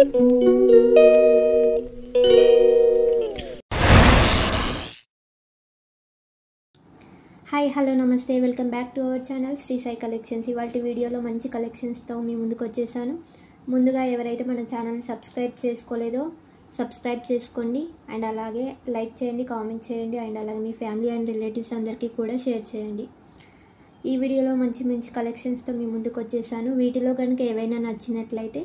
Hi hello నమస్తే welcome back to our channel Shri Sai collections. ఇవాళ వీడియోలో మంచి కలెక్షన్స్తో మీ ముందుకు వచ్చేసాను. ముందుగా ఎవరైతే మన ఛానల్ని సబ్స్క్రైబ్ చేసుకోలేదో సబ్స్క్రైబ్ చేసుకోండి, అండ్ అలాగే లైక్ చేయండి, కామెంట్ చేయండి, అండ్ అలాగే మీ ఫ్యామిలీ అండ్ రిలేటివ్స్ అందరికీ కూడా షేర్ చేయండి. ఈ వీడియోలో మంచి మంచి కలెక్షన్స్తో మీ ముందుకు వచ్చేసాను. వీటిలో కనుక ఏవైనా నచ్చినట్లయితే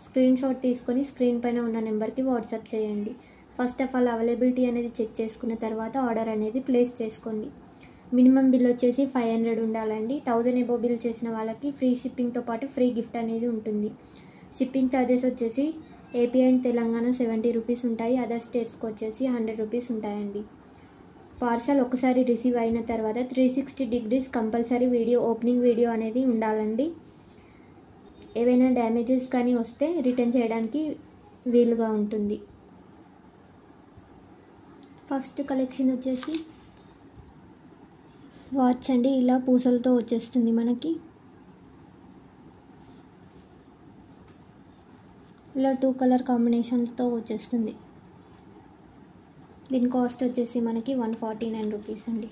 స్క్రీన్ షాట్ తీసుకొని స్క్రీన్ పైన ఉన్న నెంబర్కి వాట్సాప్ చేయండి. ఫస్ట్ ఆఫ్ ఆల్ అవైలబిలిటీ అనేది చెక్ చేసుకున్న తర్వాత ఆర్డర్ అనేది ప్లేస్ చేసుకోండి. మినిమం బిల్ వచ్చేసి 500 ఉండాలండి. 1000 ఎబో బిల్ చేసిన వాళ్ళకి ఫ్రీ షిప్పింగ్తో పాటు ఫ్రీ గిఫ్ట్ అనేది ఉంటుంది. షిప్పింగ్ ఛార్జెస్ వచ్చేసి ఏపీ అండ్ తెలంగాణ 70 రూపీస్ ఉంటాయి. అదర్ స్టేట్స్కి వచ్చేసి 100 రూపీస్ ఉంటాయండి. పార్సల్ ఒకసారి రిసీవ్ అయిన తర్వాత 360 డిగ్రీస్ కంపల్సరీ ఓపెనింగ్ వీడియో అనేది ఉండాలండి. ఏవైనా డ్యామేజెస్ కానీ వస్తే రిటర్న్ చేయడానికి వీలుగా ఉంటుంది. ఫస్ట్ కలెక్షన్ వచ్చేసి వాచ్ అండి. ఇలా పూసలతో వచ్చేస్తుంది మనకి. ఇలా 2 కలర్ కాంబినేషన్తో వచ్చేస్తుంది. దీని కాస్ట్ వచ్చేసి మనకి 149 రూపీస్ అండి.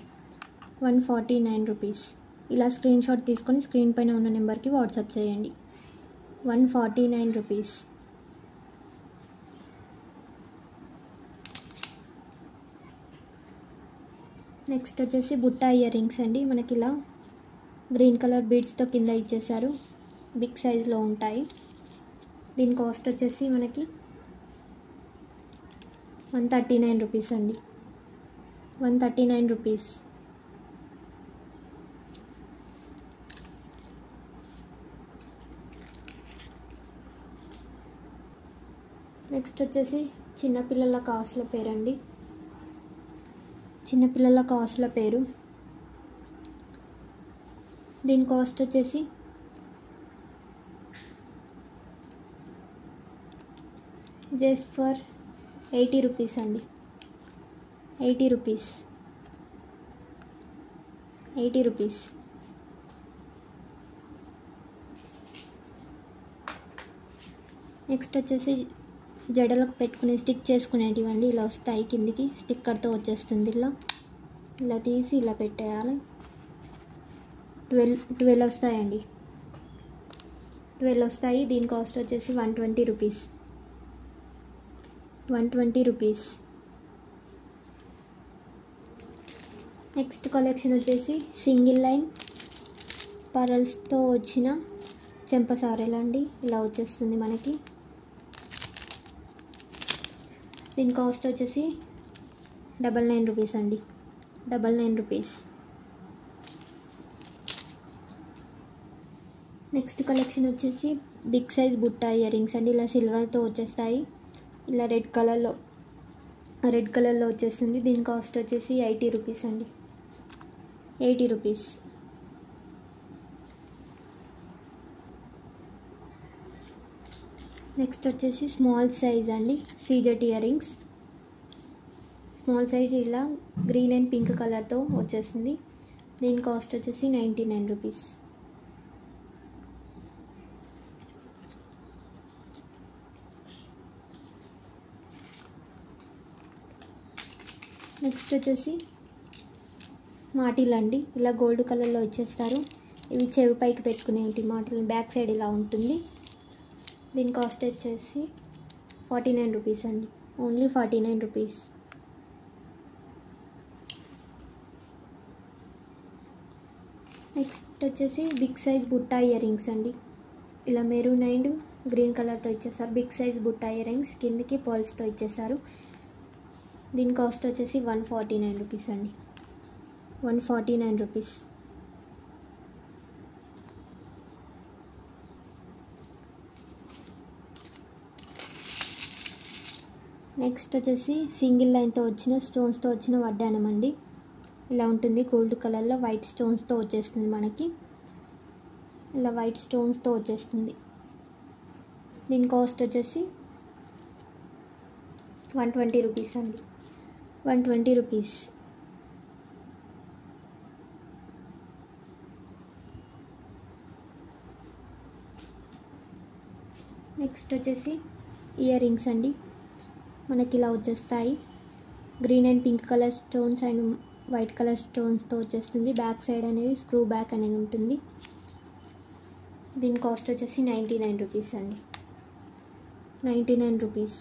149 రూపీస్. ఇలా స్క్రీన్ షాట్ తీసుకొని స్క్రీన్ పైన ఉన్న నెంబర్కి వాట్సాప్ చేయండి. 149 రూపీస్. నెక్స్ట్ వచ్చేసి బుట్టా ఇయర్ రింగ్స్ అండి. మనకి ఇలా గ్రీన్ కలర్ బీడ్స్తో కింద ఇచ్చేసారు. బిగ్ సైజ్లో ఉంటాయి. దీని కాస్ట్ వచ్చేసి మనకి 139 రూపీస్ అండి. 139 రూపీస్. నెక్స్ట్ వచ్చేసి చిన్నపిల్లల కాసుల పేరండి. చిన్నపిల్లల కాసుల పేరు. దీని కాస్ట్ వచ్చేసి జస్ట్ ఫర్ 80 రూపీస్ అండి. 80 రూపీస్. 80 రూపీస్. నెక్స్ట్ వచ్చేసి జడలకు పెట్టుకుని స్టిక్ చేసుకునేటివండి. ఇలా వస్తాయి కిందికి, స్టిక్కర్తో వచ్చేస్తుంది. ఇలా తీసి ఇలా పెట్టేయాలి. 12 వస్తాయండి. 12 వస్తాయి. దీని కాస్ట్ వచ్చేసి 120 రూపీస్. 120 రూపీస్. నెక్స్ట్ కలెక్షన్ వచ్చేసి సింగిల్ లైన్ పరల్స్తో వచ్చిన చెంపసారెలండి. ఇలా వచ్చేస్తుంది మనకి. దీని కాస్ట్ వచ్చేసి 99 రూపీస్ అండి. 99 రూపీస్. నెక్స్ట్ కలెక్షన్ వచ్చేసి big size Butta ear rings అండి. ఇలా సిల్వర్తో వచ్చేస్తాయి. ఇలా రెడ్ కలర్లో వచ్చేస్తుంది. దీని కాస్ట్ వచ్చేసి 80 రూపీస్ అండి. 80 రూపీస్. నెక్స్ట్ వచ్చేసి స్మాల్ సైజ్ అండి. సీజెట్ ఇయర్ రింగ్స్. స్మాల్ సైజ్ ఇలా గ్రీన్ అండ్ పింక్ కలర్తో వచ్చేస్తుంది. దీని కాస్ట్ వచ్చేసి 99 రూపీస్. నెక్స్ట్ వచ్చేసి మాటిల్ అండి. ఇలా గోల్డ్ కలర్లో వచ్చేస్తారు. ఇవి చెవి పైకి పెట్టుకునేవి మాటిల్. బ్యాక్ సైడ్ ఇలా ఉంటుంది. దీని కాస్ట్ వచ్చేసి 49 రూపీస్ అండి. Only 49 rupees. నెక్స్ట్ వచ్చేసి big size Butta ear rings అండి. ఇలా మెరూన్ అండ్ గ్రీన్ కలర్తో ఇచ్చేసారు. Big size Butta ear rings కిందికి పర్ల్స్తో ఇచ్చేసారు. దీని కాస్ట్ వచ్చేసి 149 రూపీస్ అండి. 149 రూపీస్. నెక్స్ట్ వచ్చేసి సింగిల్ లైన్తో వచ్చిన స్టోన్స్తో వచ్చిన వడ్డానం అండి. ఇలా ఉంటుంది. గోల్డ్ కలర్లో వైట్ స్టోన్స్తో వచ్చేస్తుంది మనకి. ఇలా వైట్ స్టోన్స్తో వచ్చేస్తుంది. దీని కాస్ట్ వచ్చేసి 120 రూపీస్ అండి. 120 రూపీస్. నెక్స్ట్ వచ్చేసి ఇయర్ రింగ్స్ అండి, మనకి ఇలా వచ్చేస్తాయి. Green and pink colour stones and white colour స్టోన్స్తో వచ్చేస్తుంది. బ్యాక్ సైడ్ అనేది స్క్రూ బ్యాక్ అనేది ఉంటుంది. దీని కాస్ట్ వచ్చేసి 99 రూపీస్ అండి, 99 రూపీస్.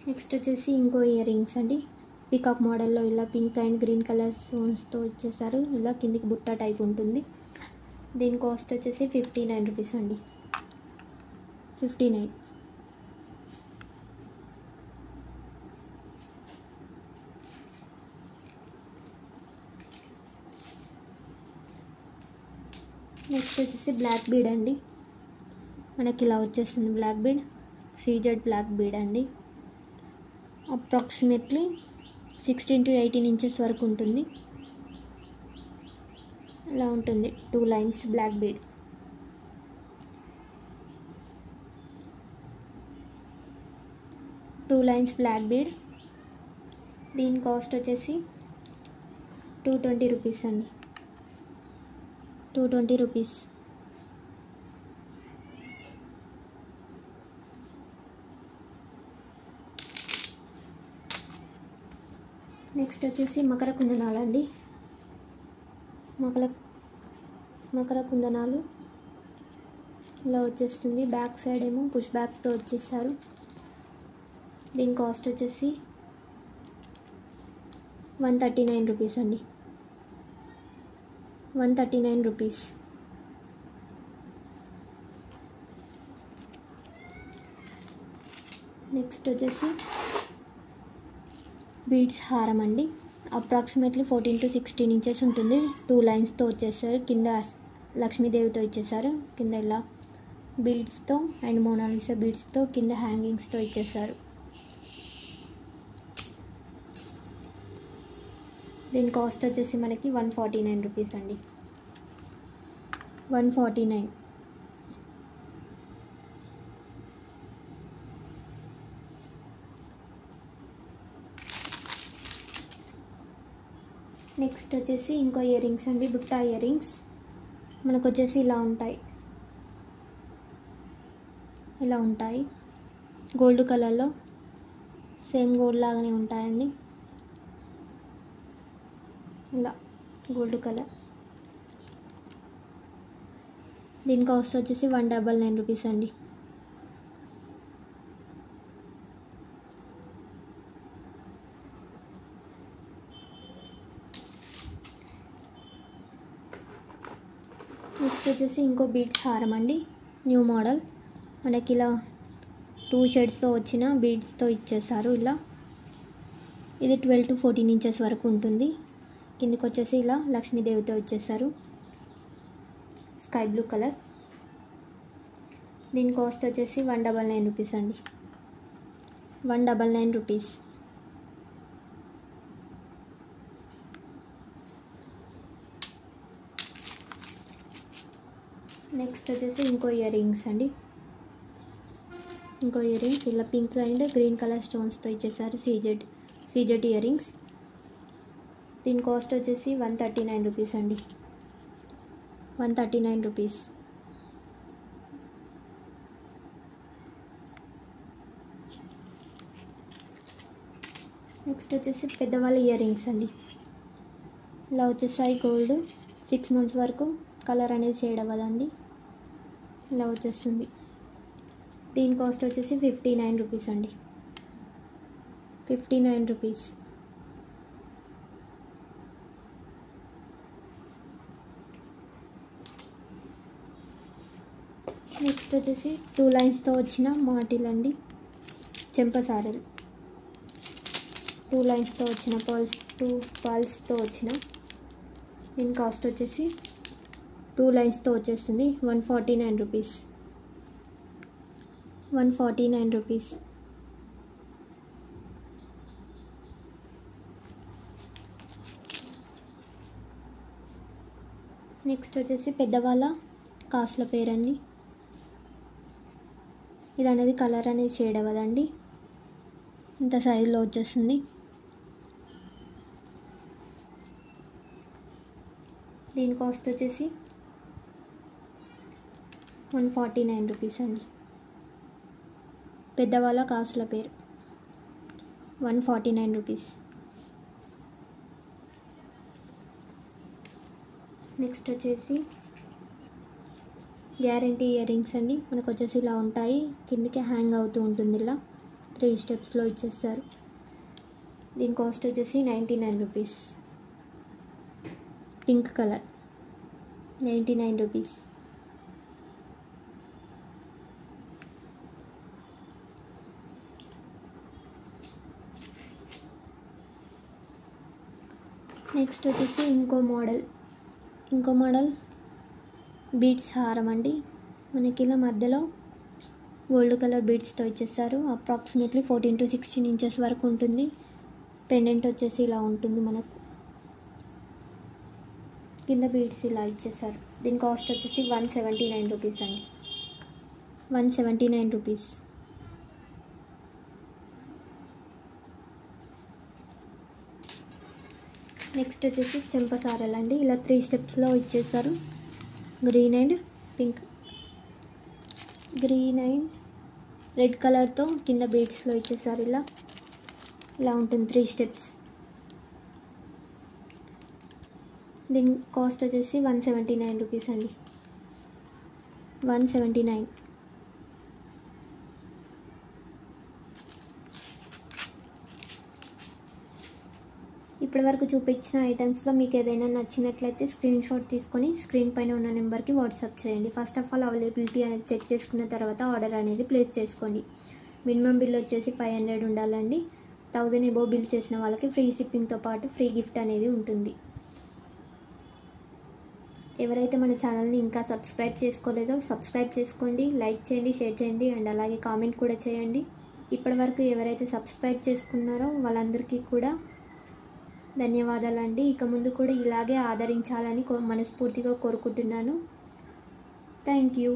నెక్స్ట్ వచ్చేసి ఇంకో ఇయర్ రింగ్స్ అండి, పీకాక్ మోడల్లో ఇలా పింక్ అండ్ గ్రీన్ కలర్ స్టోన్స్తో ఇచ్చేసారు. ఇలా కిందికి బుట్ట టైప్ ఉంటుంది. దీని కాస్ట్ వచ్చేసి 59 రూపీస్ అండి, 59. నెక్స్ట్ వచ్చేసి బ్లాక్ బీడ్ అండి, మనకి ఇలా వచ్చేస్తుంది. Black bead, CZ black bead అండి. అప్రాక్సిమేట్లీ 16 to 18 ఇంచెస్ వరకు ఉంటుంది. ఇలా ఉంటుంది 2 lines black bead. Black bead. దీని కాస్ట్ వచ్చేసి 220 రూపీస్ అండి, 220 రూపీస్. నెక్స్ట్ వచ్చేసి మకర కుందనాలు అండి, మకర కుందనాలు ఇలా వచ్చేస్తుంది. బ్యాక్ సైడ్ ఏమో పుష్ బ్యాక్తో వచ్చేస్తారు. దీని కాస్ట్ వచ్చేసి 139 రూపీస్ అండి, 139 రూపీస్. నెక్స్ట్ వచ్చేసి బీడ్స్ హారం అండి, అప్రాక్సిమేట్లీ 14 to 16 ఇంచెస్ ఉంటుంది. 2 లైన్స్తో వచ్చేసారు. కింద లక్ష్మీదేవితో ఇచ్చేసారు. కింద ఇలా బీడ్స్తో అండ్ మోనాలిసా బీడ్స్తో కింద హ్యాంగింగ్స్తో ఇచ్చేసారు. దీని కాస్ట్ వచ్చేసి మనకి 149 రూపీస్ అండి, 149. నెక్స్ట్ వచ్చేసి ఇంకో ఇయర్ రింగ్స్ అండి, బుట్టా ఇయర్ రింగ్స్. మనకు వచ్చేసి ఇలా ఉంటాయి గోల్డ్ కలర్లో, సేమ్ గోల్డ్ లాగానే ఉంటాయండి. ఇలా గోల్డ్ కలర్. దీని కాస్ట్ వచ్చేసి 199 రూపీస్ అండి. నెక్స్ట్ వచ్చేసి ఇంకో బీడ్స్ హారం అండి, న్యూ మోడల్. మనకి ఇలా 2 షేడ్స్తో వచ్చిన బీడ్స్తో ఇచ్చేసారు. ఇలా ఇది 12 to 14 ఇంచెస్ వరకు ఉంటుంది. కిందికి వచ్చేసి ఇలా లక్ష్మీదేవితో ఇచ్చేసారు, స్కై బ్లూ కలర్. దీని కాస్ట్ వచ్చేసి 199 రూపీస్ అండి, 199 రూపీస్. నెక్స్ట్ వచ్చేసి ఇంకో ఇయర్ రింగ్స్ అండి, ఇంకో ఇయర్ రింగ్స్ ఇలా పింక్ అండ్ గ్రీన్ కలర్ స్టోన్స్తో ఇచ్చేసారు. CZ ear rings. దీని కాస్ట్ వచ్చేసి 139 రూపీస్ అండి, 139 రూపీస్. నెక్స్ట్ వచ్చేసి పెద్దవాళ్ళ ఇయర్ రింగ్స్ అండి, ఇలా వచ్చేసాయి. గోల్డ్ 6 months వరకు కలర్ అనేది షేడ్ అవ్వదండి, ఇలా వచ్చేస్తుంది. దీని కాస్ట్ వచ్చేసి 59 రూపీస్ అండి, 59 రూపీస్. నెక్స్ట్ వచ్చేసి 2 లైన్స్తో వచ్చిన మాటిల్ అండి, చెంపసారలు. 2 లైన్స్తో వచ్చిన 2 పర్ల్స్తో వచ్చిన. దీని కాస్ట్ వచ్చేసి 2 లైన్స్తో వచ్చేస్తుంది 149 రూపీస్, 149 రూపీస్. నెక్స్ట్ వచ్చేసి పెద్దవాళ్ళ కాసుల పేరండి. ఇది అనేది కలర్ అనేది షేడ్ అవ్వదండి, ఇంత సైజులో వచ్చేస్తుంది. దీని కాస్ట్ వచ్చేసి 149 రూపీస్ అండి. పెద్దవాళ్ళ కాసుల పేరు 149 రూపీస్. నెక్స్ట్ వచ్చేసి గ్యారంటీ ఇయర్ రింగ్స్ అండి. మనకు వచ్చేసి ఇలా ఉంటాయి, కిందికి హ్యాంగ్ అవుతూ ఉంటుంది, ఇలా 3 స్టెప్స్లో ఇచ్చేస్తారు. దీని కాస్ట్ వచ్చేసి 99 rupees. Pink colour 99 rupees. Next వచ్చేసి ఇంకో మోడల్ బీడ్స్ హారం అండి. మనకి ఇలా మధ్యలో గోల్డ్ కలర్ బీడ్స్తో ఇచ్చేస్తారు. అప్రాక్సిమేట్లీ 14 to 16 ఇంచెస్ వరకు ఉంటుంది. పెండెంట్ వచ్చేసి ఇలా ఉంటుంది, మనకు కింద బీడ్స్ ఇలా ఇచ్చేస్తారు. దీని కాస్ట్ వచ్చేసి 179 రూపీస్ అండి. 179 రూపీస్. నెక్స్ట్ వచ్చేసి చెంపసారలు అండి. ఇలా 3 స్టెప్స్లో ఇచ్చేస్తారు. Green and pink, green and red కలర్తో కింద బీడ్స్లో ఇచ్చేసారు. ఇలా ఉంటుంది 3 స్టెప్స్. దీని కాస్ట్ వచ్చేసి 179 రూపీస్ అండి. 179. ఇప్పటివరకు చూపించిన ఐటమ్స్లో మీకు ఏదైనా నచ్చినట్లయితే స్క్రీన్ షాట్ తీసుకొని స్క్రీన్ పైన ఉన్న నెంబర్కి వాట్సాప్ చేయండి. ఫస్ట్ ఆఫ్ ఆల్ అవైలబిలిటీ అనేది చెక్ చేసుకున్న తర్వాత ఆర్డర్ అనేది ప్లేస్ చేసుకోండి. మినిమం బిల్ వచ్చేసి 500 ఉండాలండి. 1000 ఎబో బిల్ చేసిన వాళ్ళకి ఫ్రీ షిప్పింగ్తో పాటు ఫ్రీ గిఫ్ట్ అనేది ఉంటుంది. ఎవరైతే మన ఛానల్ని ఇంకా సబ్స్క్రైబ్ చేసుకోలేదో సబ్స్క్రైబ్ చేసుకోండి, లైక్ చేయండి, షేర్ చేయండి అండ్ అలాగే కామెంట్ కూడా చేయండి. ఇప్పటివరకు ఎవరైతే సబ్స్క్రైబ్ చేసుకున్నారో వాళ్ళందరికీ కూడా ధన్యవాదాలండి. ఇక ముందు కూడా ఇలాగే ఆదరించాలని మనస్ఫూర్తిగా కోరుకుంటున్నాను. Thank you.